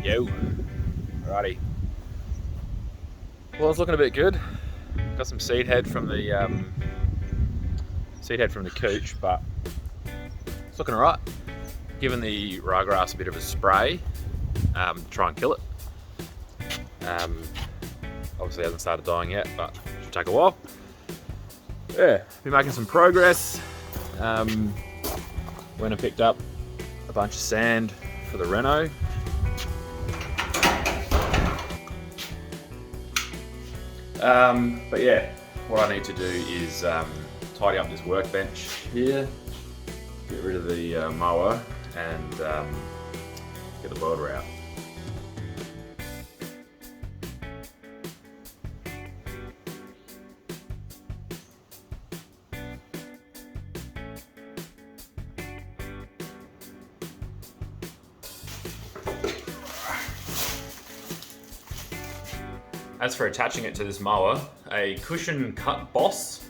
Yo. Alrighty. Well, it's looking a bit good. Got some seed head from the cooch, but it's looking alright. Given the ryegrass a bit of a spray, try and kill it. Obviously hasn't started dying yet, but should take a while. Yeah, been making some progress. Went and picked up a bunch of sand for the reno. But yeah, what I need to do is tidy up this workbench here, get rid of the mower, and get the welder out. As for attaching it to this mower, a cushion cut boss,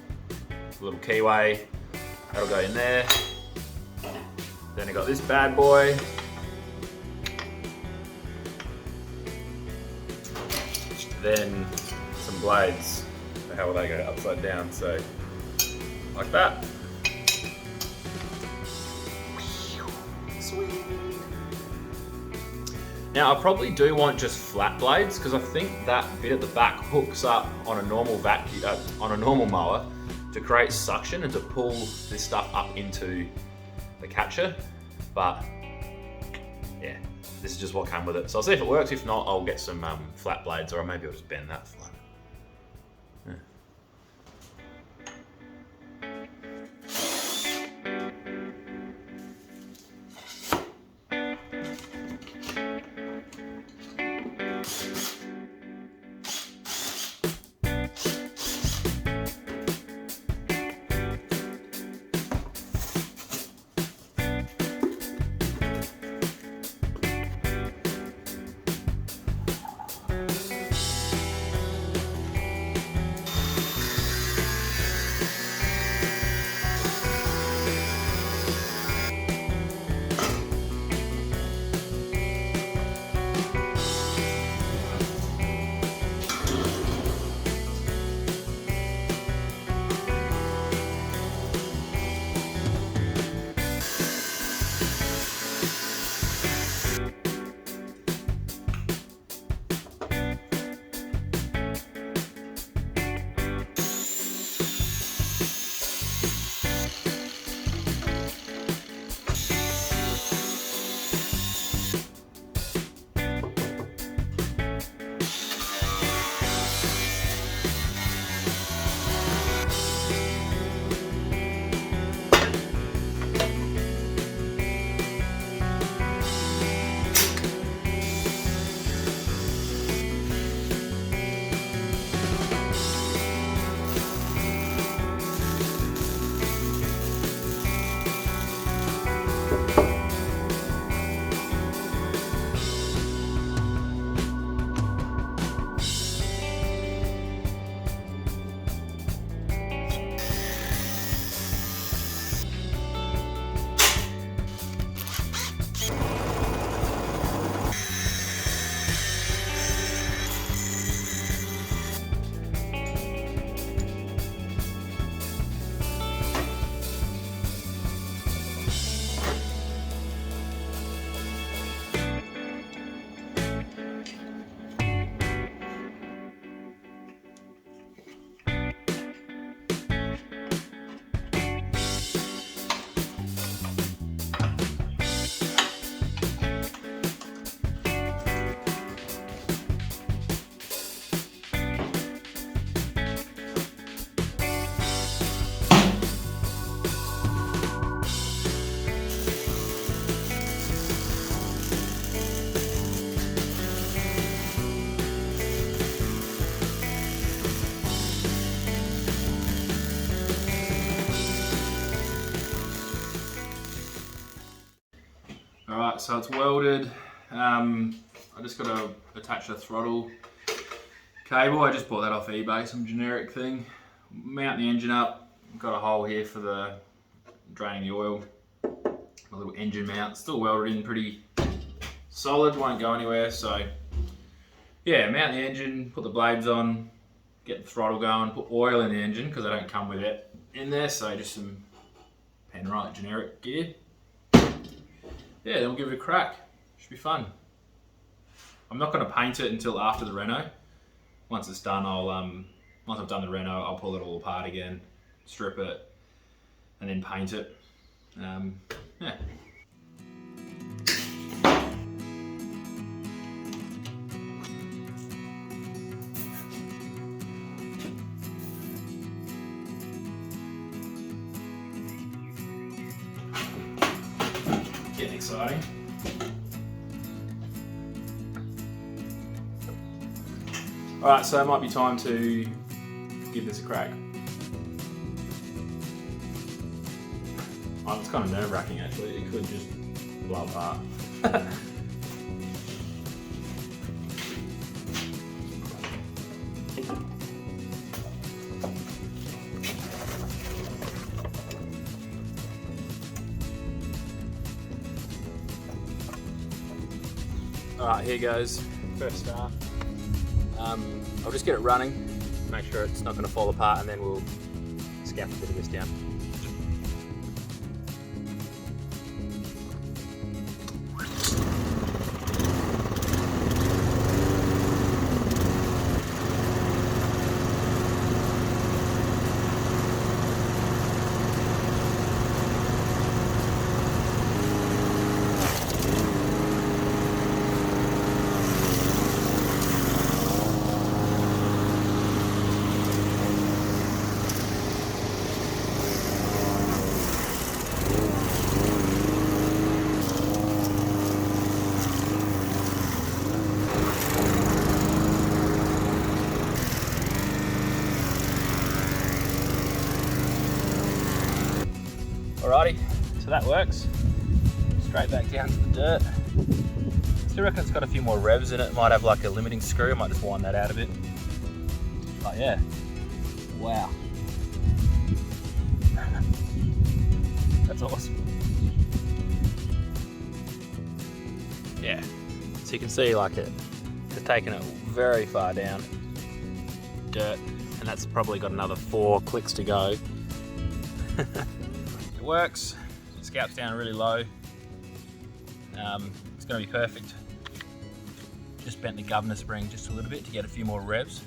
a little keyway, that'll go in there. Then I got this bad boy. Then some blades. How will they go upside down? So, like that. Sweet. Now I probably do want just flat blades because I think that bit at the back hooks up on a normal normal mower to create suction and to pull this stuff up into the catcher. But yeah, this is just what came with it. So I'll see if it works. If not, I'll get some flat blades, or maybe I'll just bend that flat. Yeah. Alright, so it's welded. I just got to attach the throttle cable. I just bought that off eBay, some generic thing. Mount the engine up. Got a hole here for the draining the oil. A little engine mount. Still welded in pretty solid, won't go anywhere. So yeah, mount the engine, put the blades on, get the throttle going, put oil in the engine because I don't come with it in there. So just some Penrite generic gear. Yeah, then we'll give it a crack. Should be fun. I'm not going to paint it until after the reno. Once it's done, once I've done the reno, I'll pull it all apart again, strip it, and then paint it. Yeah. Getting exciting. Alright, so it might be time to give this a crack. Oh, it's kind of nerve-wracking actually, it could just blow apart. Alright, here goes. First start. I'll just get it running, make sure it's not going to fall apart, and then we'll scalp a bit of this down. Alrighty, so that works. Straight back down to the dirt. Still reckon it's got a few more revs in it. It might have like a limiting screw. I might just wind that out a bit. But yeah, wow. That's awesome. Yeah, so you can see like it's taken it very far down. Dirt, and that's probably got another 4 clicks to go. It works, scalps down really low. It's going to be perfect. Just bent the governor spring just a little bit to get a few more revs.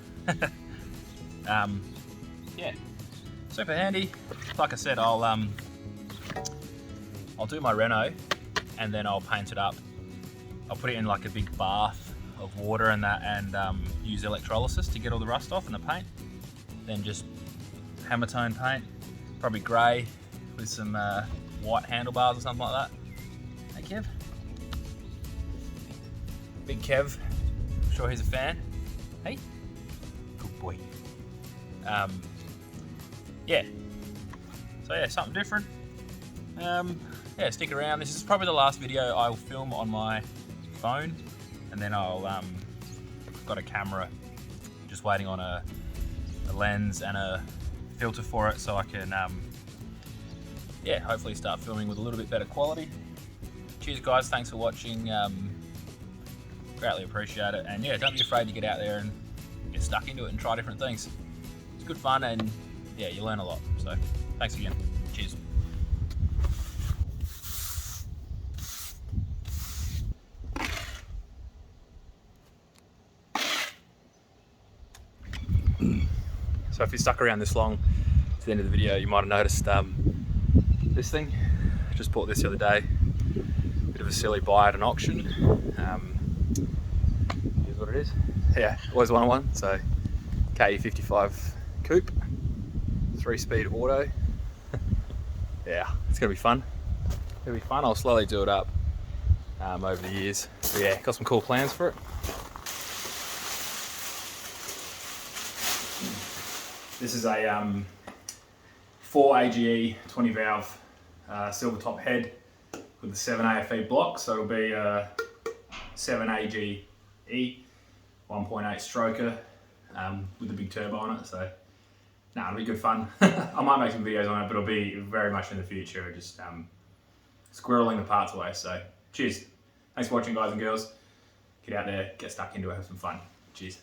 Yeah, super handy. Like I said, I'll do my reno and then I'll paint it up. I'll put it in like a big bath of water and that, and use electrolysis to get all the rust off in the paint. Then just hammer tone paint, probably grey with some white handlebars or something like that. Hey Kev. Big Kev, I'm sure he's a fan. Hey, good boy. Yeah, so yeah, something different. Yeah, stick around. This is probably the last video I'll film on my phone, and then I've got a camera just waiting on a lens and a filter for it, so I can yeah, hopefully start filming with a little bit better quality. Cheers guys, thanks for watching. Greatly appreciate it, and yeah, don't be afraid to get out there and get stuck into it and try different things. It's good fun, and yeah, you learn a lot. So thanks again. Cheers. So if you stuck around this long to the end of the video, you might have noticed this thing. I just bought this the other day. Bit of a silly buy at an auction. Here's what it is. Yeah, always wanted one. So KE55 coupe, 3-speed auto. Yeah, it's gonna be fun. It'll be fun. I'll slowly do it up over the years. But yeah, got some cool plans for it. This is a 4 AGE 20 valve silver top head with a 7 AFE block, so it'll be a 7 AGE 1.8 stroker with a big turbo on it. So nah, it'll be good fun. I might make some videos on it, but it'll be very much in the future, just squirreling the parts away. So cheers. Thanks for watching, guys and girls. Get out there, get stuck into it, have some fun. Cheers.